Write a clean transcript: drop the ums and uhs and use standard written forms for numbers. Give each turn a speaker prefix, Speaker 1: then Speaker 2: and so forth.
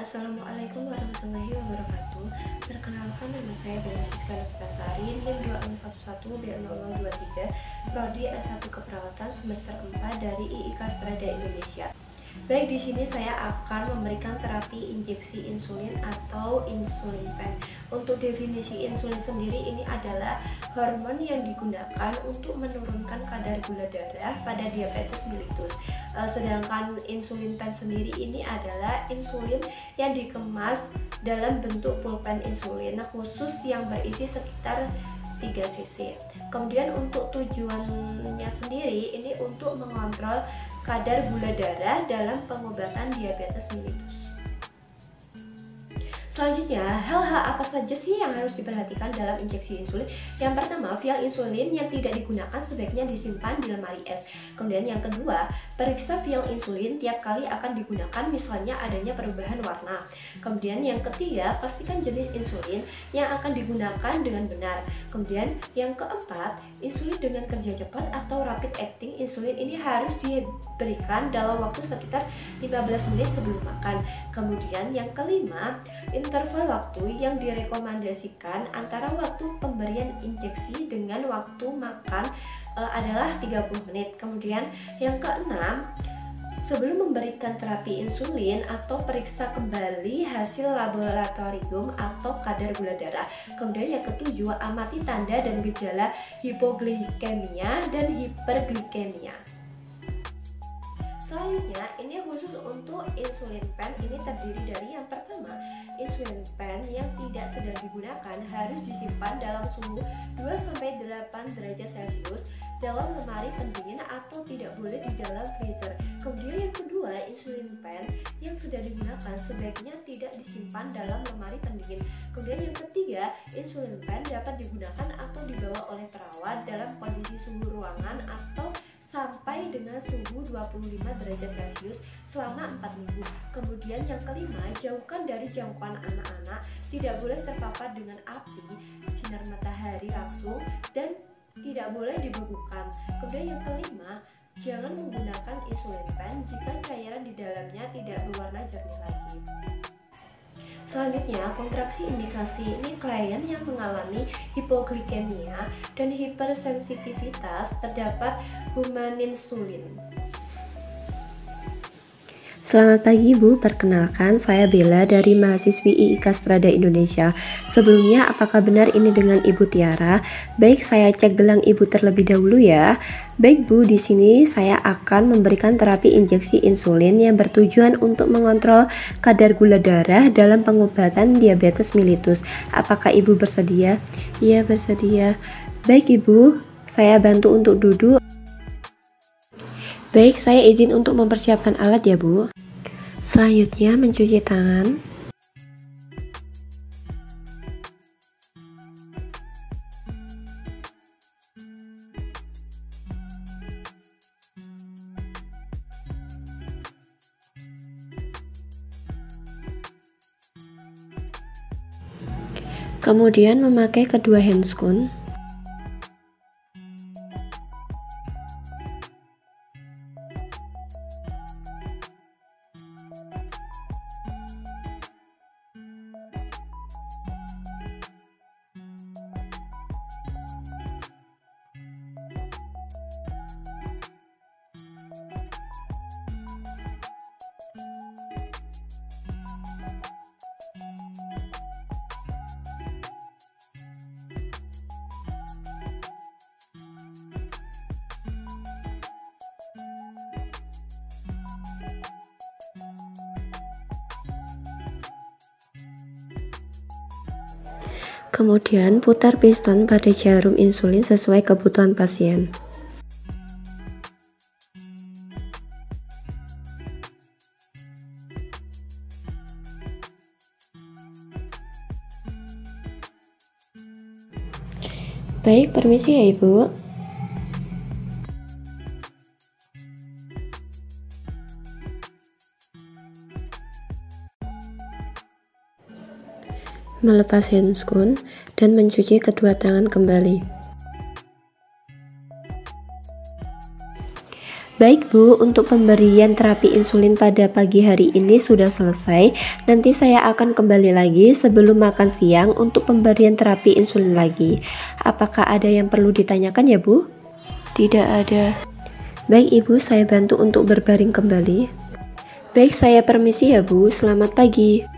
Speaker 1: Assalamualaikum warahmatullahi wabarakatuh. Perkenalkan, nama saya Bella Siska Naftasari, NIM 2011B0023, Prodi S1 Keperawatan semester 4 dari IIK Strada Indonesia. Baik, di sini saya akan memberikan terapi injeksi insulin atau insulin pen. Untuk definisi insulin sendiri, ini adalah hormon yang digunakan untuk menurunkan kadar gula darah pada diabetes mellitus. Sedangkan insulin pen sendiri ini adalah insulin yang dikemas dalam bentuk pulpen insulin khusus yang berisi sekitar 3 cc. Kemudian untuk tujuannya sendiri ini untuk mengontrol kadar gula darah dalam pengobatan diabetes mellitus. Selanjutnya, hal-hal apa saja sih yang harus diperhatikan dalam injeksi insulin? Yang pertama, vial insulin yang tidak digunakan sebaiknya disimpan di lemari es. Kemudian yang kedua, periksa vial insulin tiap kali akan digunakan, misalnya adanya perubahan warna. Kemudian yang ketiga, pastikan jenis insulin yang akan digunakan dengan benar. Kemudian yang keempat, insulin dengan kerja cepat atau rapid acting insulin ini harus diberikan dalam waktu sekitar 15 menit sebelum makan. Kemudian yang kelima, interval waktu yang direkomendasikan antara waktu pemberian injeksi dengan waktu makan adalah 30 menit. Kemudian yang keenam, sebelum memberikan terapi insulin atau periksa kembali hasil laboratorium atau kadar gula darah. Kemudian yang ketujuh, amati tanda dan gejala hipoglikemia dan hiperglikemia. Selanjutnya, ini khusus untuk insulin pen, ini terdiri dari yang pertama, insulin pen yang tidak sedang digunakan harus disimpan dalam suhu 2-8 derajat Celcius dalam lemari pendingin atau tidak boleh di dalam freezer. Kemudian yang kedua, insulin pen yang sudah digunakan sebaiknya tidak disimpan dalam lemari pendingin. Kemudian yang ketiga, insulin pen dapat digunakan atau dibawa oleh perawat dalam kondisi suhu ruangan atau sampai dengan suhu 25 derajat Celcius selama 4 minggu. Kemudian yang kelima, jauhkan dari jangkauan anak-anak, tidak boleh terpapar dengan api, sinar matahari langsung, dan tidak boleh dibekukan. Kemudian yang kelima, jangan menggunakan insulin pen jika cairan di dalamnya tidak berwarna jernih lagi. Selanjutnya, kontraksi indikasi ini klien yang mengalami hipoglikemia dan hipersensitivitas terdapat humaninsulin.
Speaker 2: Selamat pagi Ibu, perkenalkan saya Bella dari mahasiswi IIK Strada Indonesia. Sebelumnya, apakah benar ini dengan Ibu Tiara? Baik, saya cek gelang Ibu terlebih dahulu ya. Baik Bu, di sini saya akan memberikan terapi injeksi insulin yang bertujuan untuk mengontrol kadar gula darah dalam pengobatan diabetes mellitus. Apakah Ibu bersedia? Iya, bersedia. Baik Ibu, saya bantu untuk duduk. Baik, saya izin untuk mempersiapkan alat ya Bu. Selanjutnya mencuci tangan. Kemudian memakai kedua handscoon. Kemudian putar piston pada jarum insulin sesuai kebutuhan pasien. Baik, permisi ya Ibu. Melepas handscoon dan mencuci kedua tangan kembali. Baik Bu, untuk pemberian terapi insulin pada pagi hari ini sudah selesai. Nanti saya akan kembali lagi sebelum makan siang untuk pemberian terapi insulin lagi. Apakah ada yang perlu ditanyakan ya Bu? Tidak ada. Baik Ibu, saya bantu untuk berbaring kembali. Baik, saya permisi ya Bu, selamat pagi.